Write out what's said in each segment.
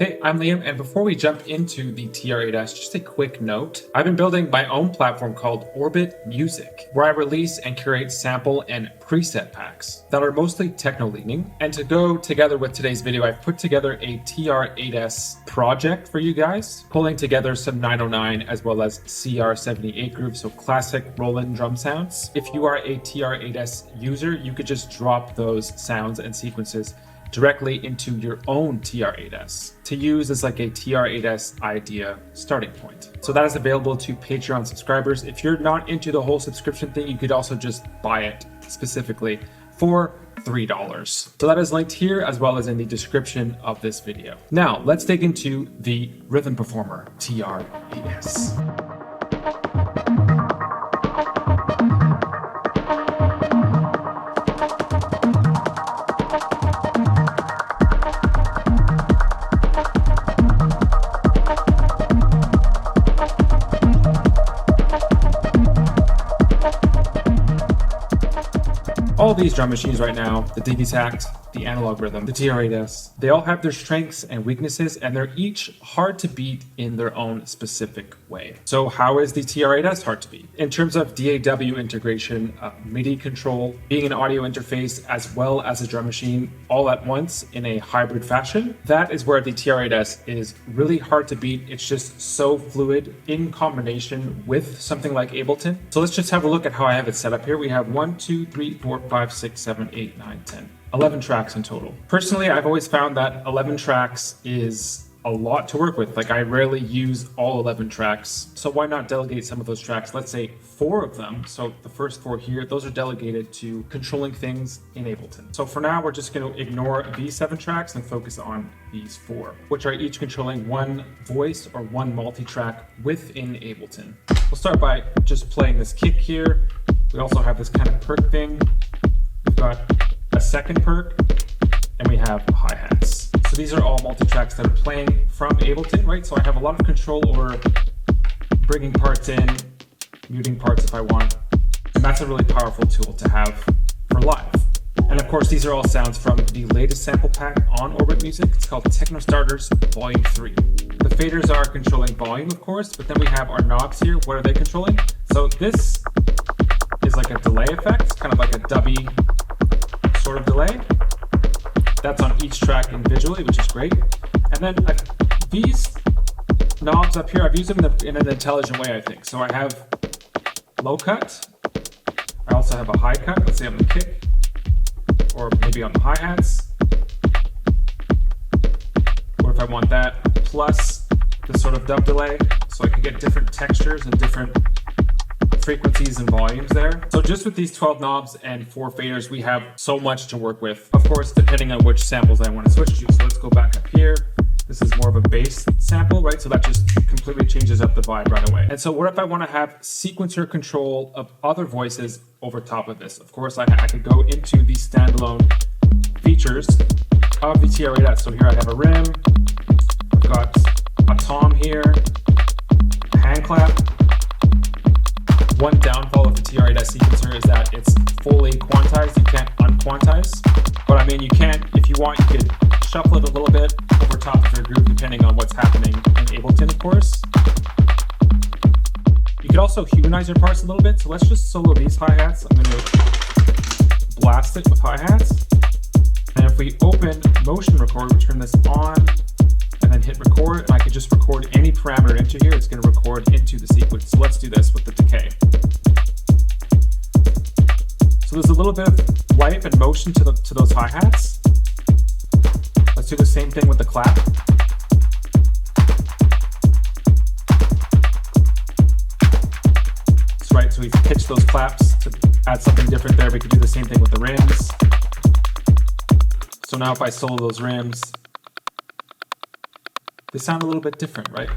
Hey, I'm Liam, and before we jump into the TR-8S, just a quick note. I've been building my own platform called Orbit Music, where I release and curate sample and preset packs that are mostly techno-leaning. And to go together with today's video, I've put together a TR-8S project for you guys, pulling together some 909 as well as CR78 grooves, so classic Roland drum sounds. If you are a TR-8S user, you could just drop those sounds and sequences directly into your own TR-8S to use as like a TR-8S idea starting point. So that is available to Patreon subscribers. If you're not into the whole subscription thing, you could also just buy it specifically for $3. So that is linked here as well as in the description of this video. Now let's dig into the Rhythm Performer TR-8S. All these drum machines right now, the Digitact, the Analog Rhythm, the TR-8S, they all have their strengths and weaknesses, and they're each hard to beat in their own specific way. So how is the TR-8S hard to beat? In terms of DAW integration, MIDI control, being an audio interface as well as a drum machine all at once in a hybrid fashion, that is where the TR-8S is really hard to beat. It's just so fluid in combination with something like Ableton. So let's just have a look at how I have it set up here. We have 1, 2, 3, 4, 5, 6, 7, 8, 9, 10. 11 tracks in total. Personally, I've always found that 11 tracks is a lot to work with. Like, I rarely use all 11 tracks. So why not delegate some of those tracks? Let's say 4 of them. So the first 4 here, those are delegated to controlling things in Ableton. So for now, we're just going to ignore these 7 tracks and focus on these 4, which are each controlling one voice or one multi-track within Ableton. We'll start by just playing this kick here. We also have this kind of perk thing. We've got a second perk, and we have hi-hats. So these are all multi-tracks that are playing from Ableton, right? So I have a lot of control over bringing parts in, muting parts if I want. And that's a really powerful tool to have for live. And of course, these are all sounds from the latest sample pack on Orbit Music. It's called Techno Starters Volume 3. The faders are controlling volume, of course, but then we have our knobs here. What are they controlling? So this is like a delay effect, kind of like a dubby sort of delay. That's on each track individually, which is great. And then these knobs up here, I've used them in an intelligent way, I think. So I have low cut. I also have a high cut, let's say on the kick, or maybe on the hi-hats. Or if I want that, plus the sort of dub delay, so I can get different textures and different frequencies and volumes there. So just with these 12 knobs and 4 faders, we have so much to work with. Of course, depending on which samples I want to switch to. So let's go back up here. This is more of a bass sample, right? So that just completely changes up the vibe right away. And so what if I want to have sequencer control of other voices over top of this? Of course, I could go into the standalone features of the TR-8S. So here I have a rim, I've got a tom here, a hand clap. One downfall of the TR-8S sequencer is that it's fully quantized. You can't unquantize. But I mean, you can, if you want, you could shuffle it a little bit over top of your groove, depending on what's happening in Ableton, of course. You could also humanize your parts a little bit. So let's just solo these hi-hats. I'm going to blast it with hi-hats. And if we open motion record, we turn this on, and then hit record, and I could just record any parameter into here. It's going to record into the sequence. So let's do this with the decay. So there's a little bit of life and motion to those hi-hats. Let's do the same thing with the clap. That's right, so we've pitched those claps to add something different there. We could do the same thing with the rims. So now if I solo those rims, they sound a little bit different, right?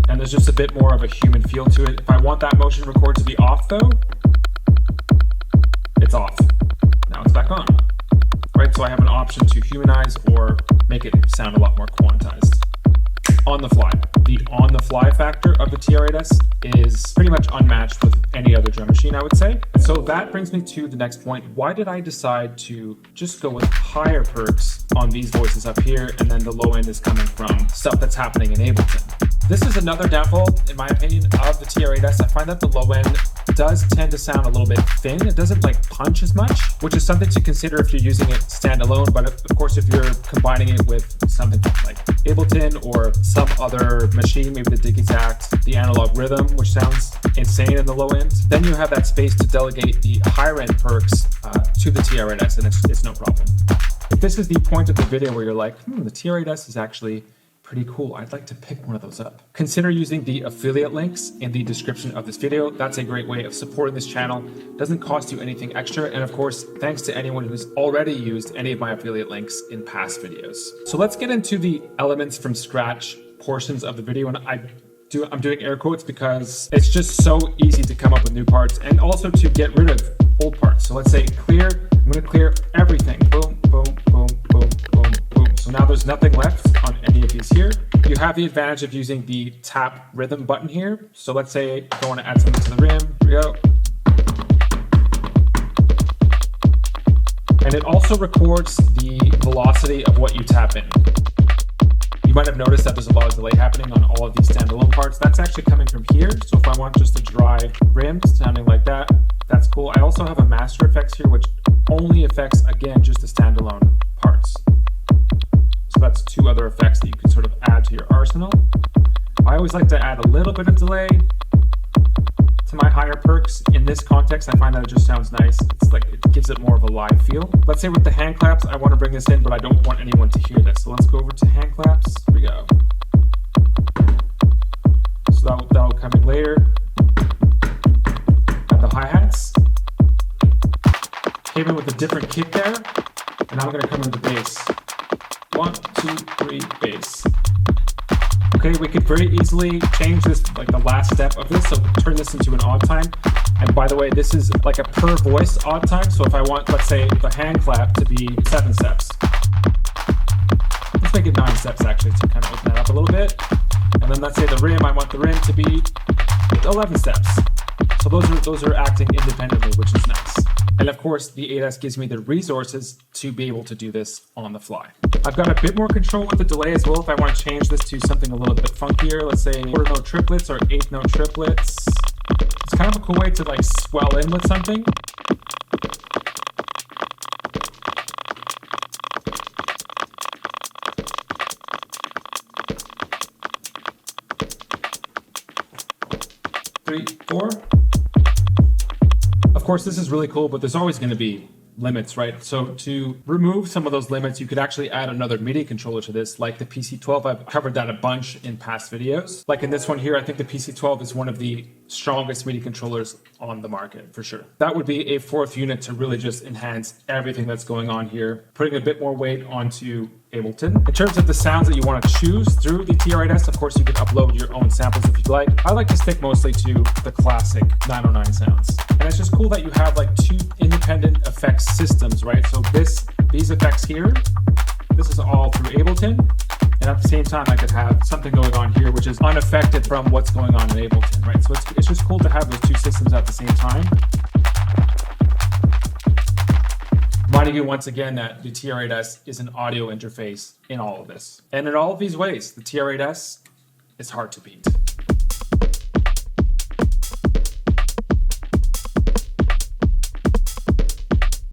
And there's just a bit more of a human feel to it. If I want that motion record to be off though, it's off. Now it's back on, right? So I have an option to humanize or make it sound a lot more quantized on the fly. the on-the-fly factor of the TR-8S is pretty much unmatched with any other drum machine, I would say. And so that brings me to the next point. Why did I decide to just go with higher perks on these voices up here, and then the low end is coming from stuff that's happening in Ableton? This is another downfall, in my opinion, of the TR-8S. I find that the low end does tend to sound a little bit thin. It doesn't like punch as much, which is something to consider if you're using it standalone. But of course, if you're combining it with something like Ableton or some other machine, maybe the Digitact, the analog rhythm, which sounds insane in the low end, then you have that space to delegate the higher end perks to the TR-8S, and it's no problem. If this is the point of the video where you're like, the TR-8S is actually pretty cool, I'd like to pick one of those up, consider using the affiliate links in the description of this video. That's a great way of supporting this channel. Doesn't cost you anything extra, and of course, thanks to anyone who's already used any of my affiliate links in past videos. So let's get into the elements from scratch portions of the video, and I'm doing air quotes because it's just so easy to come up with new parts and also to get rid of old parts. So let's say clear. I'm going to clear everything. Boom, boom, boom, boom, boom, boom. So now there's nothing left on any of these here. You have the advantage of using the tap rhythm button here. So let's say I want to add something to the rim. Here we go. And it also records the velocity of what you tap in. You might have noticed that there's a lot of delay happening on all of these standalone parts. That's actually coming from here. So if I want just a dry rim sounding like that, that's cool. I also have a master effects here, which only affects, again, just the standalone parts. So that's two other effects that you can sort of add to your arsenal. I always like to add a little bit of delay to my higher perks. In this context, I find that it just sounds nice. It's like it gives it more of a live feel. Let's say with the hand claps, I want to bring this in, but I don't want anyone to hear this. So let's go over to hand claps. Here we go. So that'll come in later. Add the hi-hats. Came in with a different kick there, and now I'm going to come in the bass. 1, 2, 3, bass. Okay, we could very easily change this, like the last step of this, so turn this into an odd time. And by the way, this is like a per voice odd time, so if I want, let's say, the hand clap to be 7 steps. Let's make it 9 steps actually, to kind of open that up a little bit. And then let's say the rim, I want the rim to be 11 steps. So those are acting independently, which is nice. And of course, the 8S gives me the resources to be able to do this on the fly. I've got a bit more control with the delay as well if I want to change this to something a little bit funkier. Let's say quarter note triplets or eighth note triplets. It's kind of a cool way to like swell in with something. Three, four. Of course, this is really cool, but there's always going to be limits, right? So to remove some of those limits, you could actually add another MIDI controller to this, like the PC-12. I've covered that a bunch in past videos. Like in this one here, I think the PC-12 is one of the strongest MIDI controllers on the market, for sure. That would be a fourth unit to really just enhance everything that's going on here, putting a bit more weight onto Ableton. In terms of the sounds that you want to choose through the TR-8S, of course, you can upload your own samples if you'd like. I like to stick mostly to the classic 909 sounds. And it's just cool that you have like two independent effects systems, right? So these effects here, this is all through Ableton. And at the same time, I could have something going on here, which is unaffected from what's going on in Ableton, right? So it's just cool to have those two systems at the same time. Reminding you once again that the TR-8S is an audio interface in all of this. And in all of these ways, the TR-8S is hard to beat.